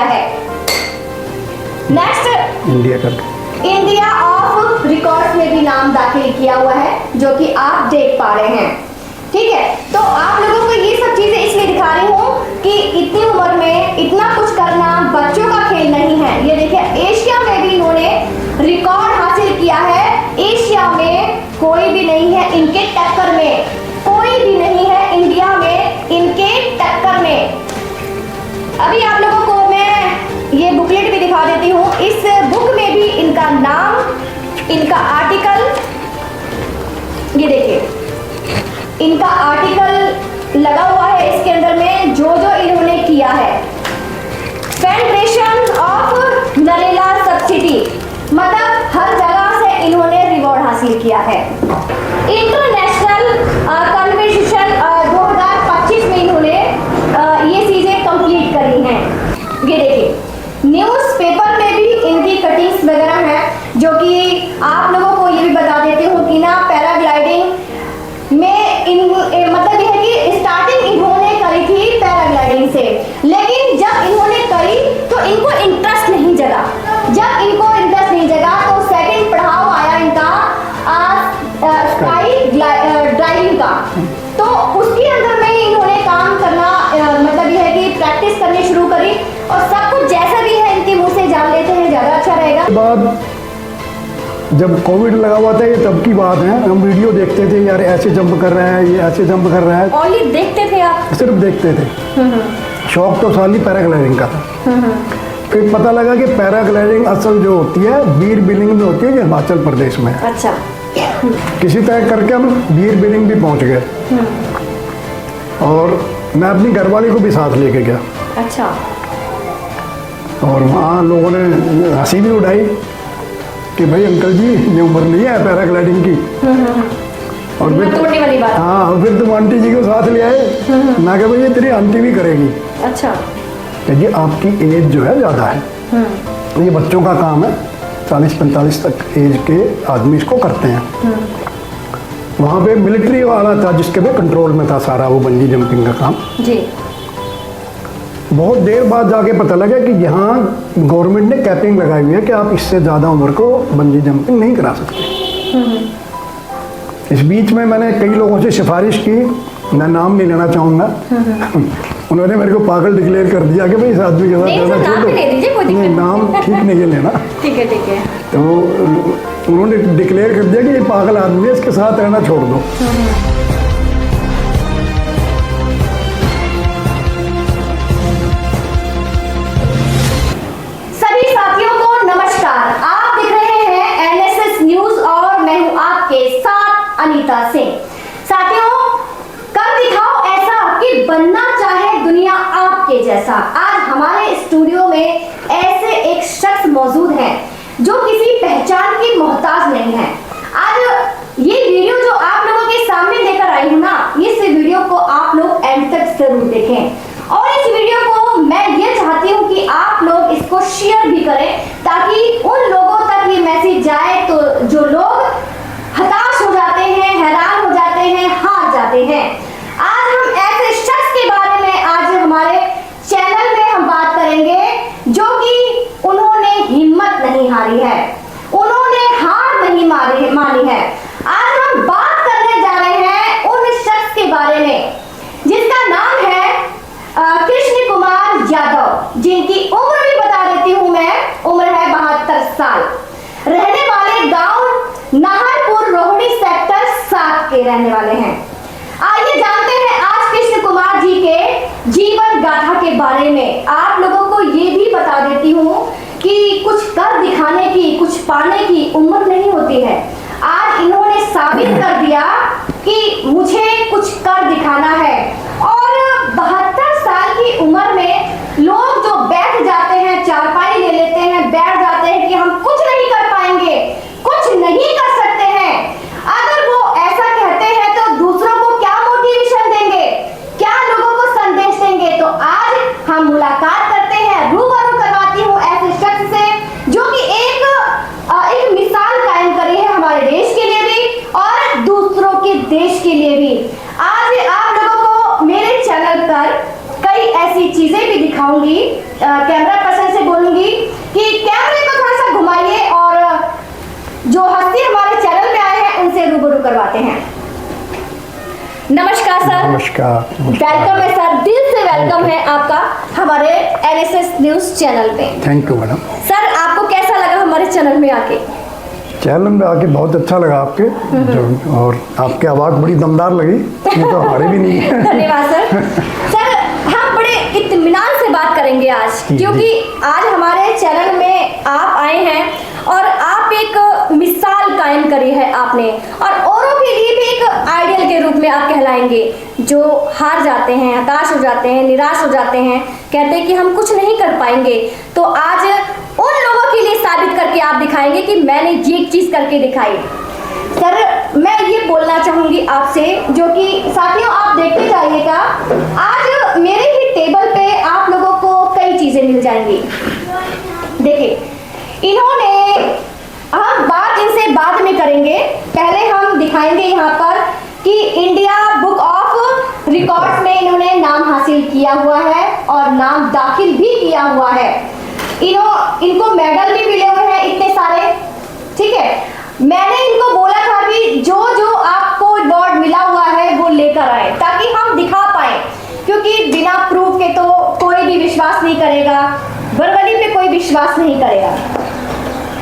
है। Next India of records में भी नाम दाखिल किया हुआ है, जो कि आप देख पा रहे हैं। ठीक है, तो आप लोगों को ये सब चीजें इसलिए दिखा रही हूँ कि इतनी उम्र में इतना कुछ करना बच्चों का खेल नहीं है। ये देखिए, एशिया में भी इन्होंने रिकॉर्ड हासिल किया है। एशिया में कोई भी नहीं है इनके टक्कर में, कोई भी नहीं है इंडिया में इनके टक्कर में। अभी आप लोगों को मैं ये बुकलेट भी दिखा देती हूँ। इस बुक में भी इनका नाम, इनका आर्टिकल, ये देखिए इनका आर्टिकल लगा हुआ है इसके अंदर में, जो जो इन्होंने किया है। फेडरेशन ऑफ नरेला सब्सिडी, मतलब हर जगह से इन्होंने रिवॉर्ड हासिल किया है। इंटरनेशनल कन्वेंशन 2025 में इन्होंने ये चीजें कंप्लीट करी हैं। ये देखिए, न्यूज़पेपर में भी इनकी कटिंग्स वगैरह हैं, जो कि आप लोगों को ये भी बता देती हूँ कि ना पैराग्लाइडिंग में मतलब ये है कि स्टार्टिंग इन्होंने करी थी पैराग्लाइडिंग से, लेकिन जब इन्होंने करी तो इनको इंटरेस्ट नहीं जगा। जब इनको इंटरेस्ट नहीं जगा तो सेकंड पढ़ाव आया इनका स्काई ड्राइविंग का, तो उसके अंदर में इन्होंने काम करना मतलब ये है कि प्रैक्टिस करनी शुरू करी, और सब कुछ जैसा भी है इनके मुंह से जान लेते हैं, ज्यादा अच्छा रहेगा। जब कोविड लगा हुआ था, ये तब की बात है, हम वीडियो देखते थे, यार ऐसे जंप कर रहा है, ये ऐसे जंप कर रहा है। ओनली देखते थे आप? सिर्फ देखते थे। शौक तो साली पैराग्लाइडिंग का था। फिर पता लगा कि पैराग्लाइडिंग असल जो होती है वीर बिलिंग में होती है, जो हिमाचल प्रदेश में है। अच्छा। किसी तरह करके हम वीर बिलिंग भी पहुंच गए, और मैं अपनी घरवाली को भी साथ लेके गया। अच्छा। और वहाँ लोगों ने हंसी भी उड़ाई कि भाई अंकल जी, ये उम्र नहीं है पैराग्लाइडिंग की। और फिर हाँ, और फिर तुम आंटी जी को साथ ले आए। मैं कहा भाई ये तेरी आंटी भी करेगी। अच्छा। ये आपकी एज जो है ज़्यादा है, ये बच्चों का काम है, 40-45 तक एज के आदमी इसको करते हैं। वहाँ पे मिलिट्री वाला था जिसके भी कंट्रोल में था सारा वो बंजी जंपिंग का काम जी। बहुत देर बाद जाके पता लगा कि यहाँ गवर्नमेंट ने कैपिंग लगाई हुई है कि आप इससे ज़्यादा उम्र को बंजी जंपिंग नहीं करा सकते। इस बीच में मैंने कई लोगों से सिफारिश की, मैं नाम नहीं लेना चाहूँगा। उन्होंने मेरे को पागल डिक्लेयर कर दिया कि भाई इस आदमी के साथ जाना चाहिए, नाम ठीक नहीं है लेना। ठीक है, ठीक है। तो उन्होंने डिक्लेयर कर दिया कि ये पागल आदमी है, इसके साथ रहना छोड़ दो। अनीता सिंह। साथियों, कर दिखाओ ऐसा कि बनना चाहे दुनिया आपके जैसा। आज हमारे स्टूडियो में ऐसे एक शख्स मौजूद हैं जो किसी पहचान की मोहताज नहीं है। आज ये वीडियो जो आप लोगों के सामने लेकर आई हूं ना, इस वीडियो को आप लोग एंड तक जरूर देखें, और इस वीडियो को मैं ये चाहती हूँ कि आप लोग इसको शेयर भी करें, ताकि उन लोगों तक ये मैसेज जाए तो जो लोग हताश हो जाते हैं, हैरान हो जाते हैं, हार जाते हैं। आज हम ऐसे शख्स के बारे में आज हमारे चैनल में हम बात करेंगे, जो कि उन्होंने हिम्मत नहीं हारी है, उन्होंने हार नहीं मानी है। आज हम बात करने जा रहे हैं उन शख्स के बारे में जिसका नाम है कृष्ण कुमार यादव, जिनकी उम्र भी बता देती हूँ मैं, उम्र है 72 साल, रहने वाले गांव नाहरपुर रोहिणी सेक्टर 7 के रहने वाले हैं। आइए जानते हैं आज कृष्ण कुमार जी के जीवन गाथा के बारे में। आप लोगों को ये भी बता देती हूँ कि कुछ कर दिखाने की, कुछ पाने की उम्र नहीं होती है। आज इन्होंने साबित कर दिया कि मुझे कुछ कर दिखाना है, और 72 साल की उम्र में लोग जो बैठ जाते हैं, चारपाई ले लेते हैं, बैठ जाते हैं कि हम कुछ नहीं कर पाएंगे, कुछ नहीं कर सकते हैं। अगर वो ऐसा कहते हैं तो दूसरों को क्या मोटिवेशन देंगे, क्या लोगों को संदेश देंगे? तो आज हम मुलाकात करते हैं, रूबरू करवाती हूँ ऐसे शख्स से जो कि एक मिसाल कायम करी है हमारे देश के लिए भी और दूसरों के देश के लिए भी। दिखाऊंगी, कैमरा पर्सन से बोलूंगी कि कैमरे को थोड़ा सा घुमाइए और जो हस्ती हमारे चैनल में आए हैं उनसे रूबरू करवाते हैं। नमस्कार सर। नमस्कार। वेलकम है सर, दिल से वेलकम है आपका हमारे एनएसएस न्यूज चैनल पे। Thank you madam. सर आपको कैसा लगा हमारे चैनल में आके? चैनल में आके बहुत अच्छा लगा आपके जो, और आपकी आवाज़ बड़ी दमदार लगी, ये तो हमारे भी नहीं है। धन्यवाद सर। सर हम बड़े इत्मीनान से बात करेंगे आज, क्योंकि आज हमारे चैनल में आप आए हैं और आप एक मिसाल कायम करी है आपने, और औरों के लिए भी एक आइडियल के रूप में आप कहलाएंगे, जो हार जाते हैं, हताश हो जाते हैं, निराश हो जाते हैं, कहते हैं कि हम कुछ नहीं कर पाएंगे। तो आज उन लोगों के लिए साबित करके आप दिखाएंगे कि मैंने ये चीज करके दिखाई। सर मैं ये बोलना चाहूंगी आपसे, जो कि साथियों आप देखते जाइएगा, आज मेरे ही टेबल पे आप लोगों को कई चीजें मिल जाएंगी। देखिए इन्होंने, हम बात इनसे बाद में करेंगे, पहले हम दिखाएंगे यहाँ पर कि इंडिया बुक ऑफ रिकॉर्ड्स में इन्होंने नाम हासिल किया हुआ है और नाम दाखिल भी किया हुआ है। इनको मेडल भी मिले हुए हैं इतने सारे, ठीक है। मैंने इनको बोला था कि जो जो आपको अवार्ड मिला हुआ है वो लेकर आए, ताकि हम दिखा पाए, क्योंकि बिना प्रूफ के तो कोई भी विश्वास नहीं करेगा, बरबली पे कोई विश्वास नहीं करेगा।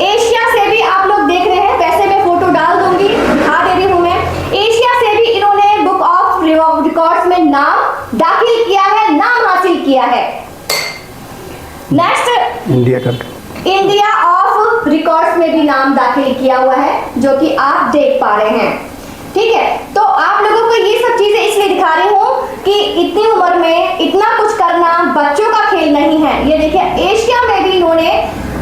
एशिया से भी आप लोग देख रहे हैं, वैसे मैं फोटो डाल दूंगी, दिखा दे रही हूँ मैं। एशिया से भी इन्होंने बुक ऑफ रिकॉर्ड्स में नाम दाखिल किया है, नाम हासिल किया है। नेक्स्ट इंडिया ऑफ रिकॉर्ड्स में भी नाम दाखिल किया हुआ है, जो कि आप देख पा रहे हैं, ठीक है। तो आप लोगों को ये सब चीजें इसलिए दिखा रही हूँ कि इतनी उम्र में इतना कुछ करना बच्चों का खेल नहीं है। ये देखिए एशिया में भी इन्होंने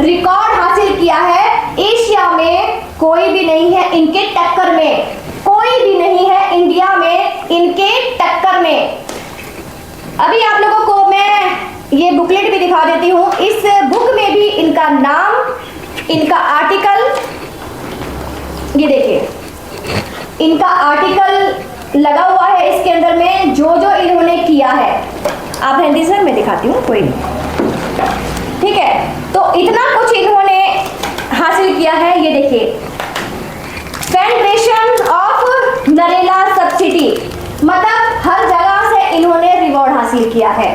रिकॉर्ड हासिल किया है, एशिया में कोई भी नहीं है इनके टक्कर में, कोई भी नहीं है इंडिया में इनके टक्कर में। अभी आप लोगों को मैं ये बुकलेट भी दिखा देती हूँ। इस बुक में भी इनका नाम, इनका आर्टिकल, ये देखिए इनका आर्टिकल लगा हुआ है इसके अंदर में, जो जो इन्होंने किया है। आप हिंदी सर मैं दिखाती हूँ, कोई नहीं, ठीक है। तो इतना कुछ इन्होंने हासिल किया है। ये देखिए फेडरेशन ऑफ नरेला सब्सिडी, मतलब हर जगह से इन्होंने रिवॉर्ड हासिल किया है।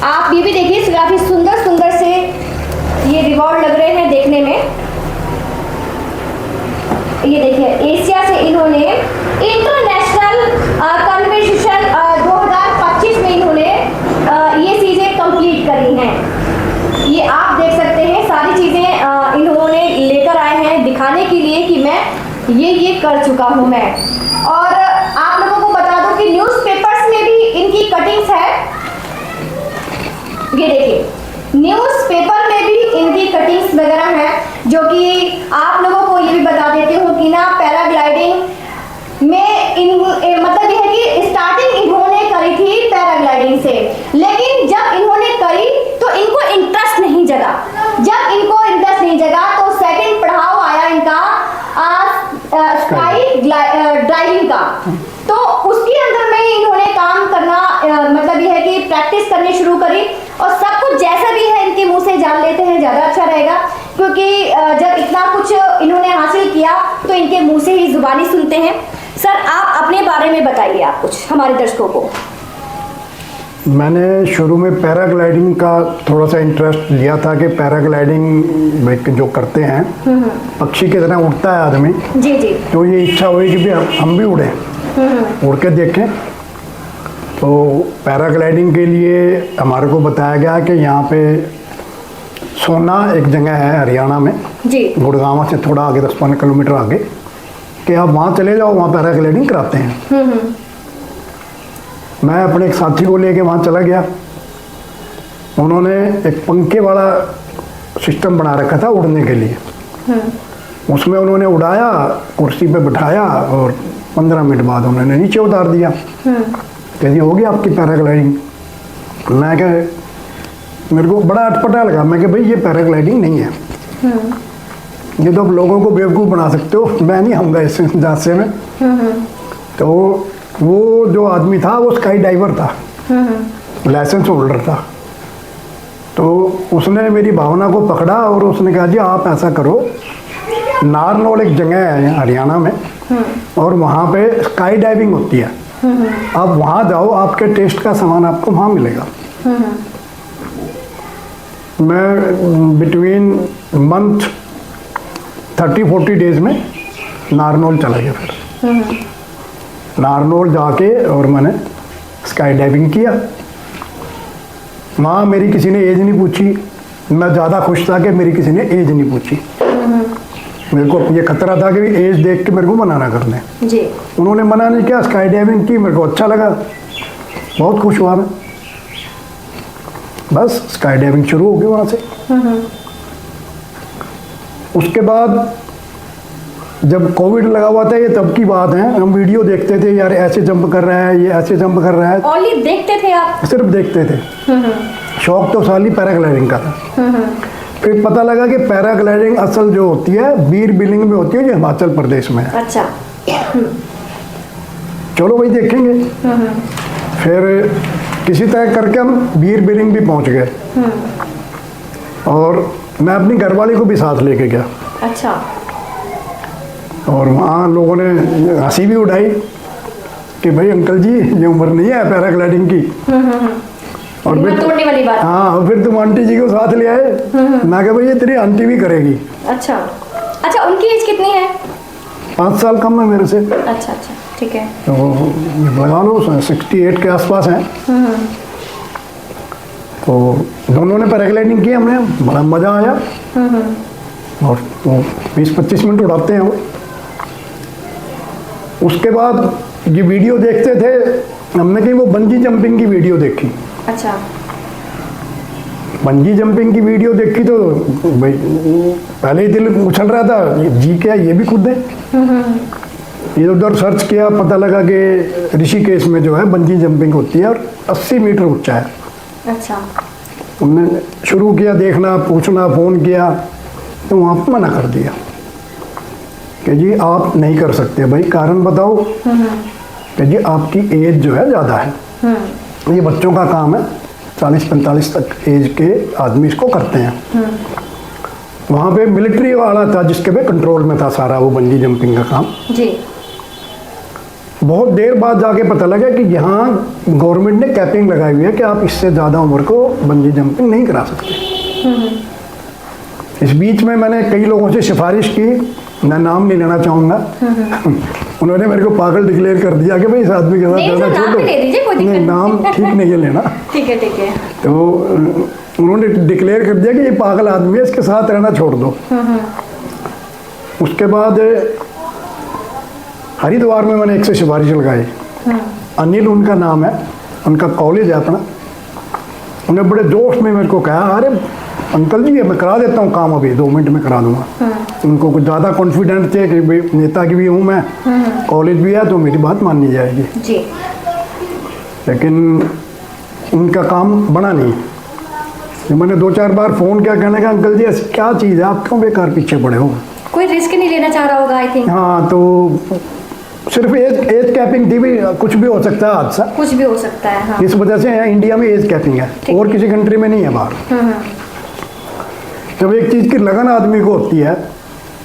आप ये भी देखिए, काफी सुंदर सुंदर से ये रिवॉर्ड लग रहे हैं देखने में। ये देखिए एशिया से इन्होंने इंटरनेशनल कन्वेंशन 2025 में इन्होंने ये चीजें कंप्लीट करी हैं। ये आप देख सकते हैं, सारी चीजें इन्होंने लेकर आए हैं दिखाने के लिए कि मैं ये कर चुका हूं मैं। और आप लोगों को बता दूं कि न्यूज़पेपर्स में भी इनकी कटिंग्स है। ये देखिए न्यूज़पेपर में भी इनकी कटिंग्स वगैरह है, जो कि आप लोगों को ये भी बता देती हूँ कि ना पैराग्लाइडिंग में मतलब यह है कि स्टार्टिंग इन्होंने करी थी पैराग्लाइडिंग से, लेकिन जब इन्होंने करी तो इनको इंटरेस्ट नहीं जगा। जब इनको इंटरेस्ट नहीं जगा तो सेकंड पढ़ाव आया इनका स्काई ड्राइविंग का। तो उसके अंदर में इन्होंने काम करना मतलब यह है कि प्रैक्टिस करनी शुरू करी, और सब कुछ जैसा भी है इनके मुंह से जान लेते हैं ज़्यादा अच्छा रहेगा, क्योंकि जब इतना कुछ इन्होंने हासिल किया तो इनके मुंह से ही जुबानी सुनते हैं। सर आप अपने बारे में बताइए, आप कुछ हमारे दर्शकों को। मैंने शुरू में पैराग्लाइडिंग का थोड़ा सा इंटरेस्ट लिया था कि पैराग्लाइडिंग में जो करते हैं पक्षी की तरह उड़ता है आदमी, जी जी, तो ये इच्छा हुई कि भी हम भी उड़ें, उड़ के देखें। तो पैराग्लाइडिंग के लिए हमारे को बताया गया कि यहाँ पे सोना एक जगह है हरियाणा में, जी, गुड़गांव से थोड़ा आगे 10-15 किलोमीटर आगे, कि आप वहाँ चले जाओ, वहाँ पैराग्लाइडिंग कराते हैं। मैं अपने एक साथी को लेके वहाँ चला गया। उन्होंने एक पंखे वाला सिस्टम बना रखा था उड़ने के लिए, उसमें उन्होंने उड़ाया, कुर्सी पे बिठाया और 15 मिनट बाद उन्होंने नीचे उतार दिया। कहती होगी आपकी पैराग्लाइडिंग। मैं कह, मेरे को बड़ा अटपटा लगा। मैं कह भाई ये पैराग्लाइडिंग नहीं है, ये तो आप लोगों को बेवकूफ़ बना सकते हो, मैं नहीं आऊँगा इस हादसे में। तो वो जो आदमी था वो स्काई डाइवर था, लाइसेंस होल्डर था। तो उसने मेरी भावना को पकड़ा और उसने कहा जी आप ऐसा करो, नारनौल एक जगह है हरियाणा में और वहाँ पे स्काई डाइविंग होती है, आप वहाँ जाओ, आपके टेस्ट का सामान आपको वहाँ मिलेगा। मैं बिटवीन मंथ 30-40 डेज में नारनौल चला गया। फिर नारनौल जाके और मैंने स्काई डाइविंग किया। वहाँ मेरी किसी ने एज नहीं पूछी, मैं ज़्यादा खुश था कि मेरी किसी ने एज नहीं पूछी। मेरे को ये खतरा था कि एज देख के मेरे को मना ना कर दें जी। उन्होंने मना नहीं किया, स्काई डाइविंग की, मेरे को अच्छा लगा, बहुत खुश हुआ मैं। बस स्काई डाइविंग शुरू हो गई वहाँ से। उसके बाद जब कोविड लगा हुआ था, ये तब की बात है, हम वीडियो देखते थे, यार ऐसे जंप कर रहा है, ये ऐसे जंप कर रहा है। ओनली देखते थे आप? सिर्फ देखते थे। शौक तो साली पैराग्लाइडिंग का था। फिर पता लगा कि पैराग्लाइडिंग असल जो होती है बीर बिलिंग में होती है, जो हिमाचल प्रदेश में है। अच्छा। चलो भाई देखेंगे। फिर किसी तरह करके हम बीर बिलिंग भी पहुंच गए और मैं अपनी घरवाली को भी साथ लेके गया। अच्छा। और वहाँ लोगों ने हंसी भी उठाई कि भाई अंकल जी ये उम्र नहीं है पैराग्लाइडिंग की। और फिर तोड़ने वाली बात। हाँ, और फिर तुम आंटी जी को साथ ले आए। मैं कहा भाई ये तेरी आंटी भी करेगी। अच्छा अच्छा, उनकी एज कितनी है? 5 साल कम है मेरे से। अच्छा अच्छा, ठीक है। तो लगा लो 68 के आसपास हैं। तो दोनों ने पैराग्लाइडिंग की, हमने बड़ा मज़ा आया। और तो 20-25 मिनट उड़ाते हैं वो। उसके बाद ये वीडियो देखते थे, हमने कहीं वो बंजी जंपिंग की वीडियो देखी। अच्छा। बंजी जंपिंग की वीडियो देखी तो भाई पहले ही दिल उछल रहा था, जी क्या ये भी कूद दे। इधर उधर सर्च किया, पता लगा कि ऋषिकेश में जो है बंजी जंपिंग होती है और 80 मीटर ऊंचा है। अच्छा। हमने शुरू किया देखना, पूछना, फ़ोन किया तो वहाँ पर मना कर दिया कि जी आप नहीं कर सकते। भाई कारण बताओ कि जी आपकी एज जो है ज़्यादा है, ये बच्चों का काम है, 40-45 तक एज के आदमी इसको करते हैं। वहाँ पे मिलिट्री वाला था जिसके पे कंट्रोल में था सारा वो बंजी जंपिंग का काम जी। बहुत देर बाद जाके पता लगा कि यहाँ गवर्नमेंट ने कैपिंग लगाई हुई है कि आप इससे ज़्यादा उम्र को बंजी जंपिंग नहीं करा सकते। इस बीच में मैंने कई लोगों से सिफारिश की, मैं नाम नहीं लेना चाहूँगा। उन्होंने मेरे को पागल डिक्लेयर कर दिया कि भाई इस आदमी के साथ करना छोड़ दो। नहीं, नाम ठीक नहीं है लेना। ठीक है ठीक है। तो उन्होंने डिक्लेयर कर दिया कि ये पागल आदमी है, इसके साथ रहना छोड़ दो। उसके बाद हरिद्वार में मैंने एक से सिफारिश लगाई, अनिल उनका नाम है, उनका कॉलेज है अपना। उन्हें बड़े जोश में मेरे को कहा, अरे अंकल जी मैं करा देता हूँ काम, अभी 2 मिनट में करा दूंगा। उनको कुछ ज़्यादा कॉन्फिडेंट थे कि भाई नेता की भी हूँ मैं, कॉलेज भी है तो मेरी बात माननी जाएगी जी। लेकिन उनका काम बना नहीं। तो मैंने 2-4 बार फ़ोन किया, कहने का अंकल जी ऐसी क्या चीज़ है, आप क्यों बेकार पीछे पड़े हो? कोई रिस्क नहीं लेना चाह रहा होगा आई थिंक। हाँ, तो सिर्फ एज कैपिंग थी, भी कुछ भी हो सकता है, हादसा कुछ भी हो सकता है। हाँ। इस वजह से यहाँ इंडिया में एज कैपिंग है और किसी कंट्री में नहीं है बाहर। जब एक चीज़ की लगन आदमी को होती है,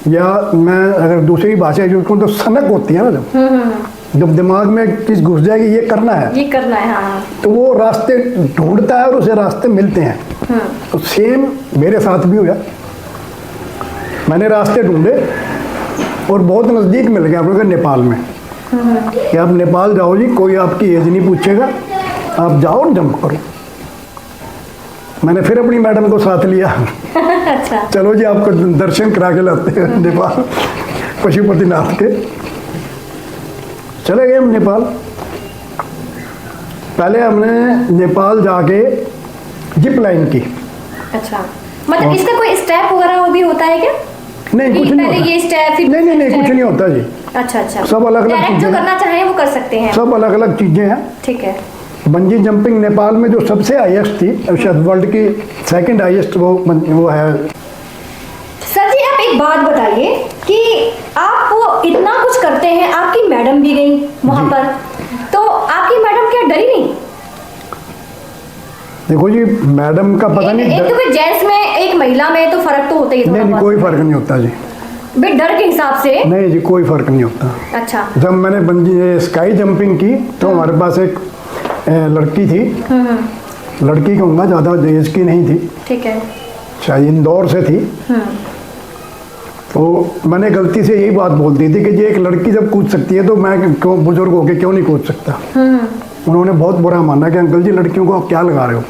या मैं अगर दूसरी भाषा यूज करूँ तो सनक होती है ना, जब दिमाग में एक चीज़ घुस जाएगी ये करना है, हाँ। तो वो रास्ते ढूंढता है और उसे रास्ते मिलते हैं। तो सेम मेरे साथ भी हुआ, मैंने रास्ते ढूंढे और बहुत नज़दीक मिल गया अपने नेपाल में कि आप नेपाल जाओ जी, कोई आपकी एज नहीं पूछेगा, आप जाओ और जंप करो। मैंने फिर अपनी मैडम को साथ लिया। अच्छा। चलो जी आपको दर्शन करा के लाते हैं नेपाल पशुपतिनाथ के। चले गए हम नेपाल। पहले हमने नेपाल जाके जिप लाइन की। अच्छा, मतलब इसका कोई स्टेप वगैरह वो भी होता है क्या? नहीं, कुछ नहीं होता। ये स्टेप नहीं, कुछ नहीं होता जी। अच्छा अच्छा, सब अलग अलग चीजें, जो करना चाहे वो कर सकते हैं, सब अलग अलग चीजें हैं। ठीक है। बंजी जंपिंग नेपाल में जो सबसे हाईएस्ट थी, शायद वर्ल्ड की 2nd हाईएस्ट वो है। सर जी आप एक बात बताइए कि आप वो इतना कुछ करते हैं, आपकी मैडम भी गई वहां पर, तो आपकी मैडम क्या डरी नहीं? देखो जी, मैडम का पता नहीं एक तो फिर जेंट्स में एक महिला में तो फर्क तो होता ही है थोड़ा नहीं, बहुत। कोई फर्क नहीं होता जी। भाई डर के हिसाब से। नहीं जी, कोई फर्क नहीं होता। अच्छा। जब मैंने बंजी स्काई जंपिंग की तो हमारे पास एक लड़की थी, लड़की कहूँगा, ज़्यादा एज की नहीं थी, ठीक है, शायद इंदौर से थी। तो मैंने गलती से यही बात बोल दी थी कि ये एक लड़की जब कूद सकती है तो मैं क्यों बुजुर्ग होके क्यों नहीं कूद सकता। उन्होंने बहुत बुरा माना कि अंकल जी लड़कियों को आप क्या लगा रहे हो।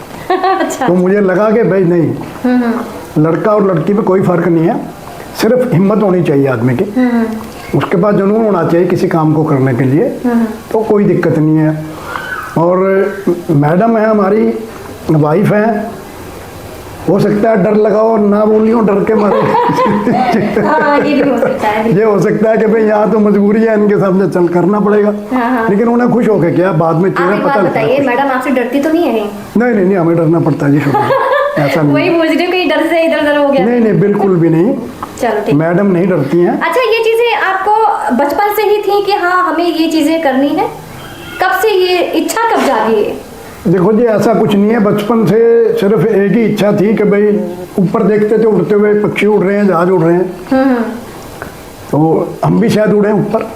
अच्छा। तो मुझे लगा कि भाई नहीं, लड़का और लड़की में कोई फर्क नहीं है, सिर्फ हिम्मत होनी चाहिए आदमी की, उसके पास जुनून होना चाहिए किसी काम को करने के लिए, तो कोई दिक्कत नहीं है। और मैडम है हमारी, वाइफ है, हो सकता है डर लगा और ना बोलियो डर के मारे। हाँ, ये भी हो सकता है। ये हो सकता है कि भाई यहाँ तो मजबूरी है, इनके सामने चल करना पड़ेगा। हाँ। लेकिन उन्हें खुश होके किया, बाद में आप चेहरा एक पता बात लगता बताइए, है। मैडम आपसे डरती तो नहीं है? नहीं नहीं नहीं, हमें डरना पड़ता है जी शुरू में। ऐसा नहीं। वही बोल रही हूँ कि डर से इधर उधर हो गया। नहीं नहीं, बिल्कुल भी नहीं, चलो ठीक। मैडम नहीं डरती हैं। अच्छा, ये चीजें आपको बचपन से ही थी कि हाँ हमें ये चीजें करनी है? कब से ये इच्छा कब जागी है? देखो जी, ऐसा कुछ नहीं है, बचपन से सिर्फ एक ही इच्छा थी कि भाई ऊपर देखते थे उड़ते हुए पक्षी उड़ रहे हैं, जहाज उड़ रहे हैं, तो हम भी शायद उड़े ऊपर।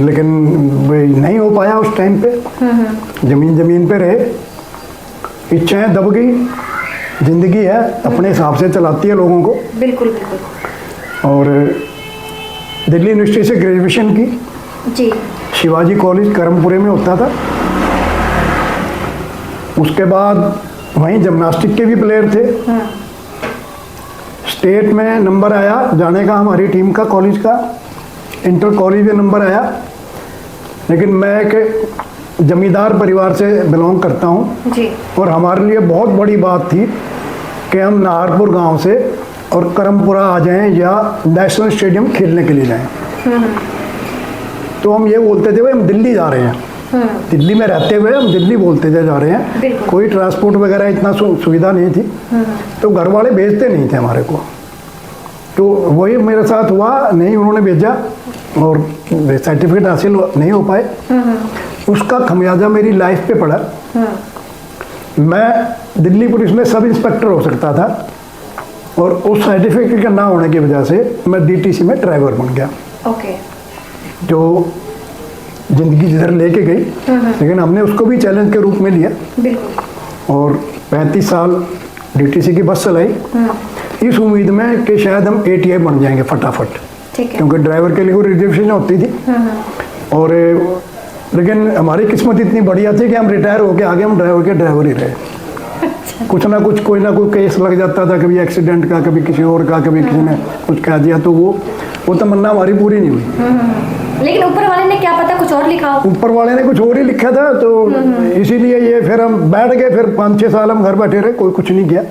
लेकिन भाई नहीं हो पाया उस टाइम पे, जमीन पे रहे, इच्छाएं दब गई। जिंदगी है, अपने हिसाब से चलाती है लोगों को। बिल्कुल बिल्कुल। और दिल्ली यूनिवर्सिटी से ग्रेजुएशन की जी। शिवाजी कॉलेज करमपुरे में होता था। उसके बाद वहीं जिम्नास्टिक के भी प्लेयर थे। स्टेट में नंबर आया जाने का हमारी टीम का, कॉलेज का, इंटर कॉलेज में नंबर आया। लेकिन मैं एक जमींदार परिवार से बिलोंग करता हूँ जी। और हमारे लिए बहुत बड़ी बात थी कि हम नाहरपुर गांव से और करमपुरा आ जाएं या नेशनल स्टेडियम खेलने के लिए जाएं। तो हम ये बोलते थे भाई हम दिल्ली जा रहे हैं, दिल्ली में रहते हुए हम दिल्ली बोलते थे जा रहे हैं। कोई ट्रांसपोर्ट वगैरह इतना सुविधा नहीं थी, तो घर वाले भेजते नहीं थे हमारे को। तो वही मेरे साथ हुआ, नहीं उन्होंने भेजा और सर्टिफिकेट हासिल नहीं हो पाए। उसका खमियाजा मेरी लाइफ पे पड़ा। मैं दिल्ली पुलिस में सब इंस्पेक्टर हो सकता था और उस सर्टिफिकेट का ना होने की वजह से मैं डीटीसी में ड्राइवर बन गया। ओके। जो जिंदगी जिधर लेके गई, लेकिन हमने उसको भी चैलेंज के रूप में लिया। बिल्कुल। और 35 साल डीटीसी की बस चलाई, इस उम्मीद में कि शायद हम एटीआई बन जाएंगे फटाफट, ठीक है। क्योंकि ड्राइवर के लिए कोई रिजर्वेशन होती थी। और लेकिन हमारी किस्मत इतनी बढ़िया थी कि हम रिटायर होके आगे हम ड्राइवर के ड्राइवर ही रहे। कुछ ना कुछ कोई ना कोई केस लग जाता था, कभी एक्सीडेंट का, कभी किसी और का, कभी किसी ने कुछ कह दिया, तो वो तमन्ना हमारी पूरी नहीं हुई। लेकिन ऊपर वाले ने क्या पता कुछ और लिखा हो। ऊपर वाले ने कुछ और ही लिखा था, तो इसीलिए ये फिर हम बैठ गए। फिर 5-6 साल हम घर बैठे रहे, कोई कुछ नहीं किया।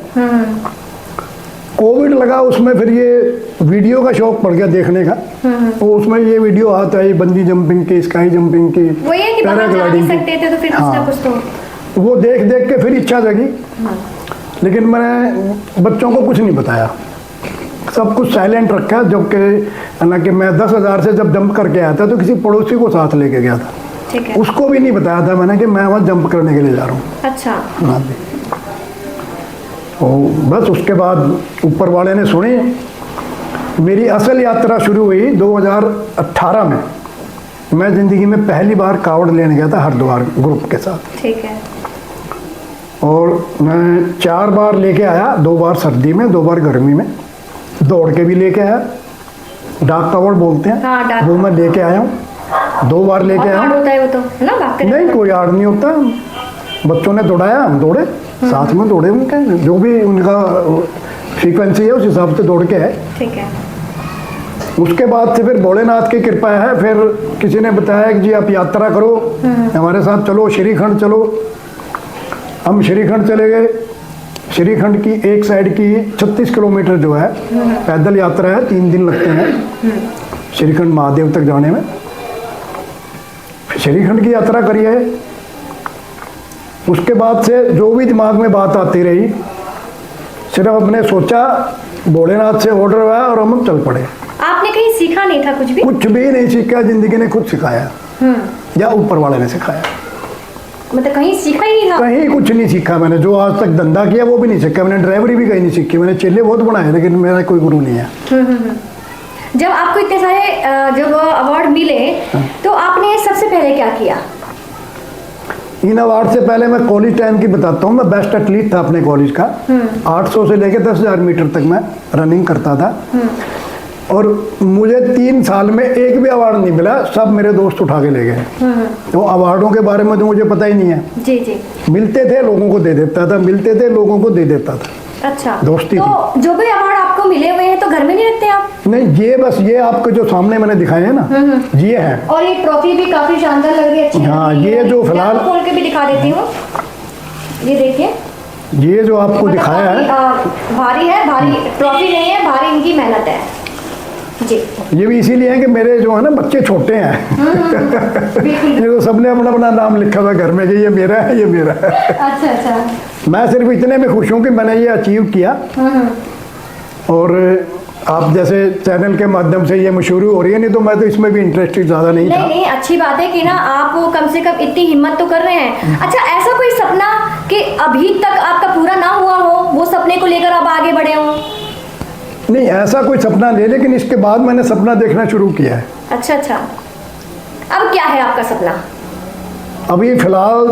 कोविड लगा, उसमें फिर ये वीडियो का शौक पड़ गया देखने का। तो उसमें ये वीडियो आता है बंजी जंपिंग की, स्काई जंपिंग की, वही है कि बाहर जा नहीं सकते थे तो फिर कुछ ना कुछ तो वो देख देख के फिर इच्छा जगी। लेकिन मैंने बच्चों को कुछ नहीं बताया, सब कुछ साइलेंट रखा। जबकि हालांकि मैं 10,000 से जब जंप करके आया था तो किसी पड़ोसी को साथ लेके गया था, ठीक है। उसको भी नहीं बताया था मैंने कि मैं वहाँ जंप करने के लिए जा रहा हूँ। अच्छा। हाँ जी। तो बस उसके बाद ऊपर वाले ने सुनी। मेरी असल यात्रा शुरू हुई 2018 में। मैं ज़िंदगी में पहली बार कावड़ लेने गया था हरिद्वार ग्रुप के साथ, ठीक है। और मैं 4 बार लेके आया, 2 बार सर्दी में, 2 बार गर्मी में, दौड़ के भी लेके आया। डाक कावड़ बोलते हैं। हाँ, डाक वो मैं लेके आया हूँ, 2 बार लेके आया हूँ। होता है वो तो, है ना, भागते नहीं, कोई आड़ नहीं होता। बच्चों ने दौड़ाया, हम दौड़े, साथ में दौड़े। उनके जो भी उनका फ्रीक्वेंसी है उस हिसाब से दौड़ के है। ठीक है। उसके बाद से फिर भोलेनाथ की कृपा है। फिर किसी ने बताया कि जी आप यात्रा करो, हमारे साथ चलो, श्रीखंड चलो। हम श्रीखंड चले गए। श्रीखंड की एक साइड की 36 किलोमीटर जो है पैदल यात्रा है, 3 दिन लगते हैं श्रीखंड महादेव तक जाने में। श्रीखंड की यात्रा करिए। उसके बाद से जो भी दिमाग में बात आती रही, सिर्फ अपने सोचा, भोलेनाथ से ऑर्डर हुआ और हम चल पड़े। आपने कहीं सीखा नहीं था कुछ भी? कुछ भी नहीं सीखा, जिंदगी ने खुद सिखाया या ऊपर वाले ने सिखाया। मतलब कहीं सीखा ही नहीं था? कहीं कुछ नहीं सीखा मैंने, जो आज तक धंधा किया वो भी नहीं सीखा मैंने, ड्राइवरी भी कहीं नहीं सीखी मैंने, चेले बहुत बनाए लेकिन मेरा कोई गुरु नहीं है। जब आपको इतने सारे जब अवार्ड मिले तो आपने सबसे पहले क्या किया? इन अवार्ड से पहले मैं कॉलेज टाइम की बताता हूँ। मैं बेस्ट एथलीट था अपने कॉलेज का। 800 से लेकर 10,000 मीटर तक मैं रनिंग करता था। और मुझे 3 साल में एक भी अवार्ड नहीं मिला, सब मेरे दोस्त उठा के ले गए। तो अवार्डों के बारे में तो मुझे पता ही नहीं है। जी जी। मिलते थे लोगों को दे देता था, मिलते थे लोगों को दे देता था। अच्छा, दोस्ती तो जो भी अवार्ड आपको मिले हुए हैं तो घर में नहीं रखते आप? नहीं, ये बस ये आपको जो सामने मैंने दिखाए हैं ना, ये है। और ये ट्रॉफी भी काफी शानदार लग रही है, अच्छी हाँ, लग रही ये है। जो मैं फिलहाल आपको खोल के भी दिखा देती हूँ, ये देखिए। ये जो आपको मतलब दिखाया है, भारी है, भारी ट्रॉफी नहीं है, भारी इनकी मेहनत है जी। ये भी इसीलिए है कि मेरे जो है ना बच्चे छोटे हैं। बिल्कुल। ये तो सबने अपना अपना नाम लिखा हुआ है घर में कि ये मेरा है, ये मेरा है। अच्छा अच्छा। मैं सिर्फ इतने में खुश हूँ कि मैंने ये अचीव किया। और आप जैसे चैनल के माध्यम से ये मशहूरी हो रही है, नहीं तो मैं तो इसमें भी इंटरेस्टेड ज़्यादा नहीं था। नहीं, अच्छी बात है कि ना आप कम से कम इतनी हिम्मत तो कर रहे हैं। अच्छा, ऐसा कोई सपना कि अभी तक आपका पूरा ना हुआ हो, वो सपने को लेकर आप आगे बढ़े हो? नहीं, ऐसा कोई सपना नहीं, लेकिन इसके बाद मैंने सपना देखना शुरू किया है। अच्छा अच्छा। अब क्या है आपका सपना? अभी फिलहाल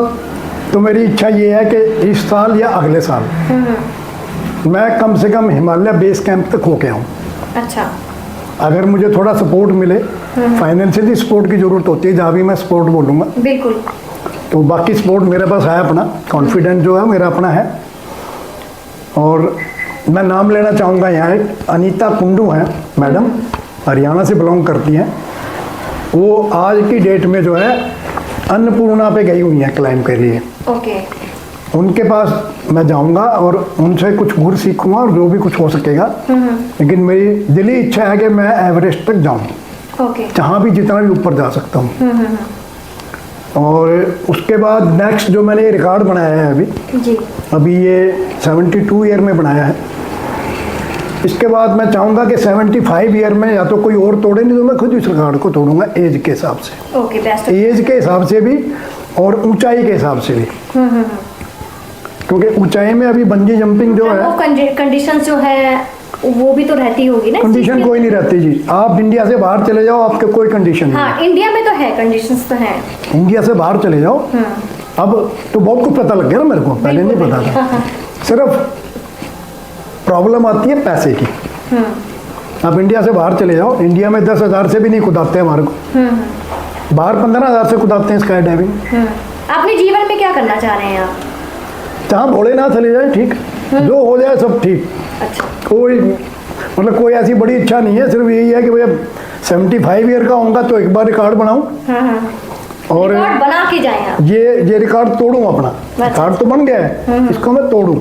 तो मेरी इच्छा ये है कि इस साल या अगले साल मैं कम से कम हिमालय बेस कैंप तक होके आऊँ। अच्छा। अगर मुझे थोड़ा सपोर्ट मिले, फाइनेंशियली सपोर्ट की ज़रूरत होती है जहाँ भी मैं सपोर्ट बोलूँगा, बिल्कुल। तो बाकी सपोर्ट मेरे पास है अपना, कॉन्फिडेंस जो है मेरा अपना है। और मैं नाम लेना चाहूँगा, यहाँ एक अनीता कुंडू हैं मैडम, हरियाणा से बिलोंग करती हैं। वो आज की डेट में जो है अन्नपूर्णा पे गई हुई हैं क्लाइंब के लिए। ओके। उनके पास मैं जाऊंगा और उनसे कुछ गुर सीखूंगा और जो भी कुछ हो सकेगा। लेकिन मेरी दिली इच्छा है कि मैं एवरेस्ट तक जाऊं। ओके। जहाँ भी जितना भी ऊपर जा सकता हूँ। और उसके बाद नेक्स्ट जो मैंने ये रिकॉर्ड बनाया है जी। अभी ये 72 ईयर में बनाया है। इसके बाद मैं चाहूँगा कि 75 ईयर में या तो कोई और तोड़े, नहीं तो मैं खुद इस रिकॉर्ड को तोड़ूंगा एज के हिसाब से। Okay, best. एज के हिसाब से भी और ऊंचाई के हिसाब से भी। क्योंकि ऊंचाई में अभी बंजी जंपिंग जो है, कंडीशन जो है वो भी तो रहती होगी ना? कंडीशन कोई नहीं रहती जी। आप इंडिया से बाहर चले जाओ, आपके कोई कंडीशन नहीं। हाँ, इंडिया में तो है, कंडीशंस तो है। इंडिया से बाहर चले जाओ, अब तो बहुत कुछ पता लग गया ना मेरे को, पहले नहीं पता था। सिर्फ प्रॉब्लम आती है पैसे की। आप इंडिया से बाहर चले जाओ, इंडिया में 10,000 से भी नहीं कुदाते हमारे को, बाहर 15,000 से कुदाते हैं स्काई डाइविंग। अपने जीवन में क्या करना चाह रहे हैं आप? जहाँ भोलेनाथ चले जाए, ठीक, जो हो जाए सब ठीक। अच्छा। कोई मतलब कोई ऐसी बड़ी इच्छा नहीं है, सिर्फ यही है कि भैया 75 ईयर का होऊंगा तो एक बार रिकॉर्ड बनाऊं। और रिकॉर्ड बना के जाएं आप। ये रिकॉर्ड तोड़ूं अपना। रिकॉर्ड तो बन गया है, इसको मैं तोड़ूं।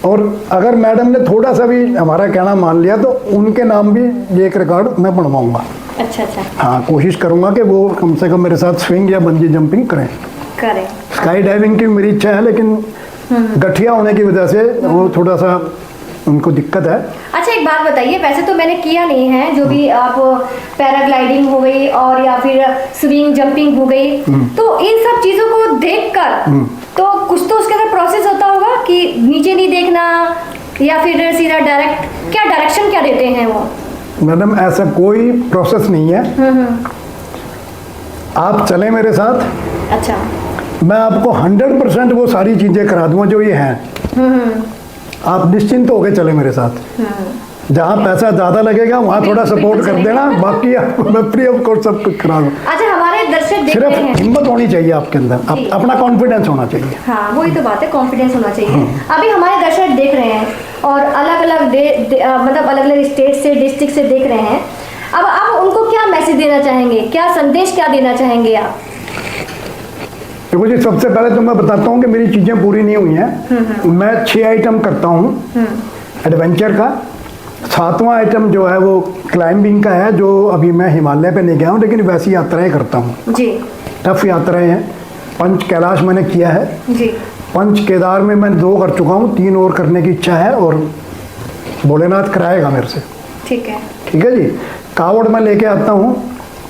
और अगर मैडम ने थोड़ा सा भी हमारा कहना मान लिया तो उनके नाम भी ये एक रिकॉर्ड मैं बनवाऊंगा। अच्छा अच्छा। हाँ, कोशिश करूंगा कि वो कम से कम मेरे साथ स्विंग या बंजी जंपिंग करें। स्काई डाइविंग की मेरी इच्छा है, लेकिन गठिया होने की वजह से वो थोड़ा सा उनको दिक्कत है। अच्छा, एक बात बताइए, वैसे तो मैंने किया नहीं है, जो भी आप पैराग्लाइडिंग हो गई और या फिर स्विंग जंपिंग हो गई, तो इन सब चीजों को देखकर तो कुछ तो उसके अंदर प्रोसेस होता होगा कि नीचे नहीं देखना या फिर सीधा डायरेक्ट, क्या डायरेक्शन क्या देते हैं वो? मैडम, ऐसा कोई प्रोसेस नहीं है। आप चले मेरे साथ। अच्छा। मैं आपको 100% वो सारी चीजें करा दूंगा जो ये हैं। आप निश्चिंत होकर चले मेरे साथ। जहाँ पैसा ज्यादा लगेगा वहाँ थोड़ा सपोर्ट कर देना, बाकी आपको मैं फ्री ऑफ कॉस्ट सब कुछ करा दूँ। अच्छा, हमारे दर्शक देख रहे हैं, सिर्फ हिम्मत होनी चाहिए आपके अंदर, अपना कॉन्फिडेंस होना चाहिए। हाँ, वही तो बात है, कॉन्फिडेंस होना चाहिए। अभी हमारे दर्शक देख रहे हैं और अलग अलग मतलब अलग अलग स्टेट से, डिस्ट्रिक्ट से देख रहे हैं। अब आप उनको क्या मैसेज देना चाहेंगे, क्या संदेश क्या देना चाहेंगे आप? देखो जी, सबसे पहले तो मैं बताता हूँ कि मेरी चीज़ें पूरी नहीं हुई हैं। मैं 6 आइटम करता हूँ एडवेंचर का। 7वां आइटम जो है वो क्लाइंबिंग का है, जो अभी मैं हिमालय पे नहीं गया हूँ, लेकिन वैसी यात्राएं करता हूँ जी। टफ यात्राएं हैं। पंच कैलाश मैंने किया है जी। पंच केदार में मैं 2 कर चुका हूँ, 3 और करने की इच्छा है और भोलेनाथ कराएगा मेरे से। ठीक है जी। कावड़ मैं लेके आता हूँ,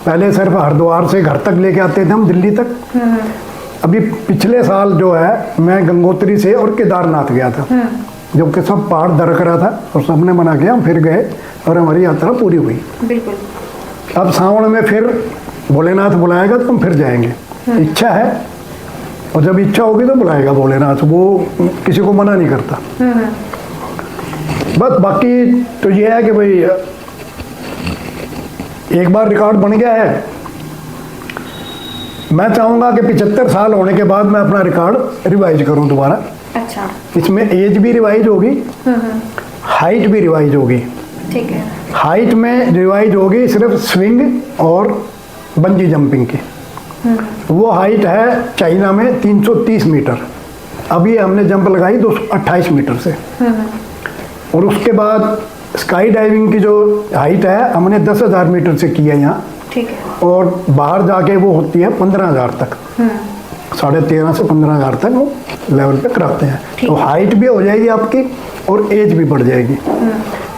पहले सिर्फ हरिद्वार से घर तक लेके आते थे हम, दिल्ली तक। अभी पिछले साल जो है मैं गंगोत्री से और केदारनाथ गया था, जबकि सब पहाड़ दरक रहा था और सबने मना किया, हम फिर गए और हमारी यात्रा पूरी हुई। बिल्कुल। अब सावन में फिर भोलेनाथ बुलाएगा तो हम फिर जाएंगे, इच्छा है, और जब इच्छा होगी तो बुलाएगा भोलेनाथ, वो किसी को मना नहीं करता। बस बाकी तो ये है कि भाई एक बार रिकॉर्ड बन गया है, मैं चाहूँगा कि 75 साल होने के बाद मैं अपना रिकॉर्ड रिवाइज करूँ दोबारा। अच्छा। इसमें एज भी रिवाइज होगी, हाइट भी रिवाइज होगी। ठीक है। हाइट में रिवाइज होगी सिर्फ स्विंग और बंजी जंपिंग की। वो हाइट है चाइना में 330 मीटर, अभी हमने जंप लगाई 228 मीटर से। और उसके बाद स्काई डाइविंग की जो हाइट है हमने 10,000 मीटर से की है यहाँ। ठीक है। और बाहर जाके वो होती है 15,000 तक, 13.5 से 15,000 तक वो लेवल पे कराते हैं। तो हाइट भी हो जाएगी आपकी और एज भी बढ़ जाएगी।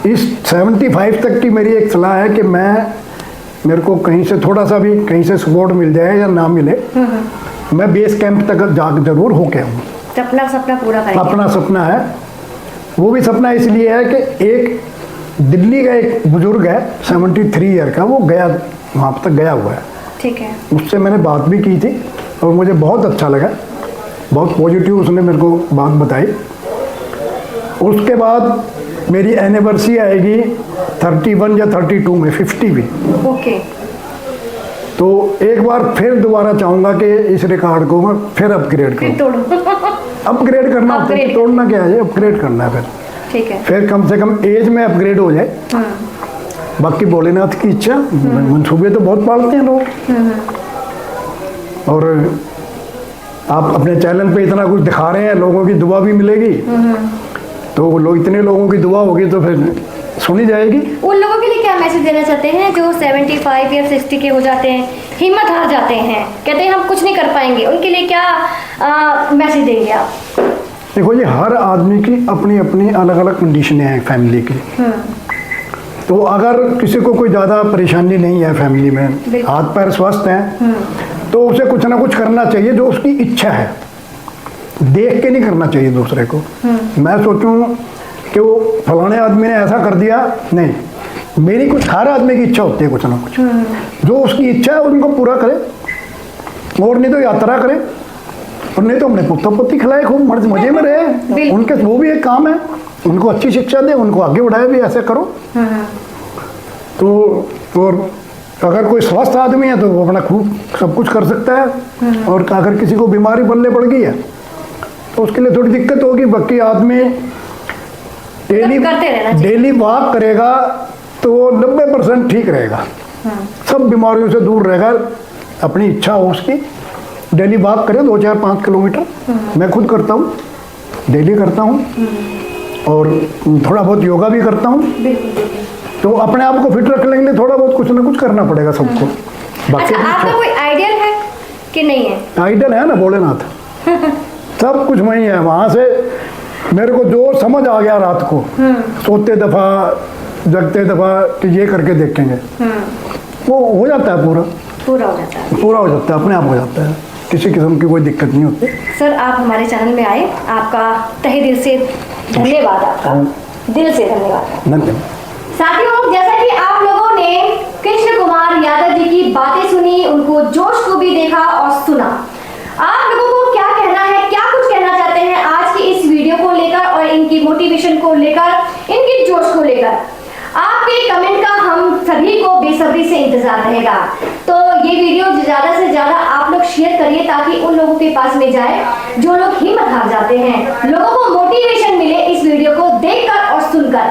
इस 75 तक की मेरी एक सलाह है कि मेरे को कहीं से थोड़ा सा भी कहीं से सपोर्ट मिल जाए या ना मिले, मैं बेस कैंप तक जाकर जरूर होके आऊँ। अपना सपना पूरा करेंगे। अपना सपना है, वो भी सपना इसलिए है कि एक दिल्ली का एक बुजुर्ग है 73 ईयर का, वो गया वहाँ तक गया हुआ है। ठीक है। उससे मैंने बात भी की थी और मुझे बहुत अच्छा लगा, बहुत पॉजिटिव उसने मेरे को बात बताई। उसके बाद मेरी एनिवर्सरी आएगी 31 या 32 में, 50 भी। ओके। तो एक बार फिर दोबारा चाहूँगा कि इस रिकॉर्ड को मैं फिर अपग्रेड करूँ। अपग्रेड करना होता है, तोड़ना क्या है, अपग्रेड करना है फिर। ठीक है। फिर कम से कम एज में अपग्रेड हो जाए। बाकी भोलेनाथ की इच्छा, मंसूबे तो बहुत पालते हैं लोग। और आप अपने चैनल पे इतना कुछ दिखा रहे हैं, लोगों की दुआ भी मिलेगी, तो लोग इतने लोगों की दुआ होगी तो फिर सुनी जाएगी। उन लोगों के लिए क्या मैसेज देना चाहते हैं जो 75 या 60 के हो जाते हैं, हिम्मत हार जाते हैं, कहते हैं हम कुछ नहीं कर पाएंगे, उनके लिए क्या मैसेज देंगे आप? देखो जी, हर आदमी की अपनी अपनी अलग अलग कंडीशनें हैं फैमिली की। तो अगर किसी को कोई ज़्यादा परेशानी नहीं है फैमिली में, हाथ पैर स्वस्थ हैं, तो उसे कुछ ना कुछ करना चाहिए जो उसकी इच्छा है। देख के नहीं करना चाहिए दूसरे को। मैं सोचूं कि वो फलाने आदमी ने ऐसा कर दिया, नहीं, मेरी कुछ, हर आदमी की इच्छा होती है कुछ ना कुछ, जो उसकी इच्छा है उनको पूरा करे, और नहीं तो यात्रा करे, और नहीं तो अपने पुत्र पोती खिलाए, खूब मजे में रहे। उनके वो भी एक काम है, उनको अच्छी शिक्षा दे, उनको आगे बढ़ाए भी, ऐसे करो। तो और अगर कोई स्वस्थ आदमी है तो वो अपना खूब सब कुछ कर सकता है। और अगर किसी को बीमारी बल्ले पड़ गई है तो उसके लिए थोड़ी दिक्कत होगी। बाकी आदमी डेली वॉक करेगा तो वो 90% ठीक रहेगा, सब बीमारियों से दूर रहेगा। अपनी इच्छा हो उसकी, डेली वॉक करे 2, 4, 5 किलोमीटर। मैं खुद करता हूँ, डेली करता हूँ, और थोड़ा बहुत योगा भी करता हूँ। तो अपने आप को फिट रखने के लिए थोड़ा बहुत कुछ ना कुछ करना पड़ेगा सबको। अच्छा, आपका कोई आइडियल है कि नहीं है? आइडियल है ना भोलेनाथ। सब कुछ वही है। वहाँ से मेरे को जो समझ आ गया रात को, सोते दफा जगते दफा कि ये करके देखेंगे, वो हो जाता है, पूरा हो जाता है, अपने आप हो जाता है, किसी किस्म की कोई दिक्कत नहीं होती। सर, आप हमारे चैनल में आए, आपका तहे दिल से धन्यवाद, आपका दिल से धन्यवाद। साथियों, जैसा कि आप लोगों ने कृष्ण कुमार यादव जी की बातें सुनी, उनको जोश को भी देखा और सुना, आप लोगों को क्या कहना है, क्या कुछ कहना चाहते हैं आज की इस वीडियो को लेकर और इनकी मोटिवेशन को लेकर, इनके जोश को लेकर? आपके कमेंट का हम सभी को बेसब्री से इंतजार रहेगा। तो ये वीडियो ज्यादा से ज्यादा आप लोग शेयर करिए ताकि उन लोगों के पास में जाए जो लोग हिम्मत हार जाते हैं, लोगों को मोटिवेशन मिले इस वीडियो को देखकर और सुनकर।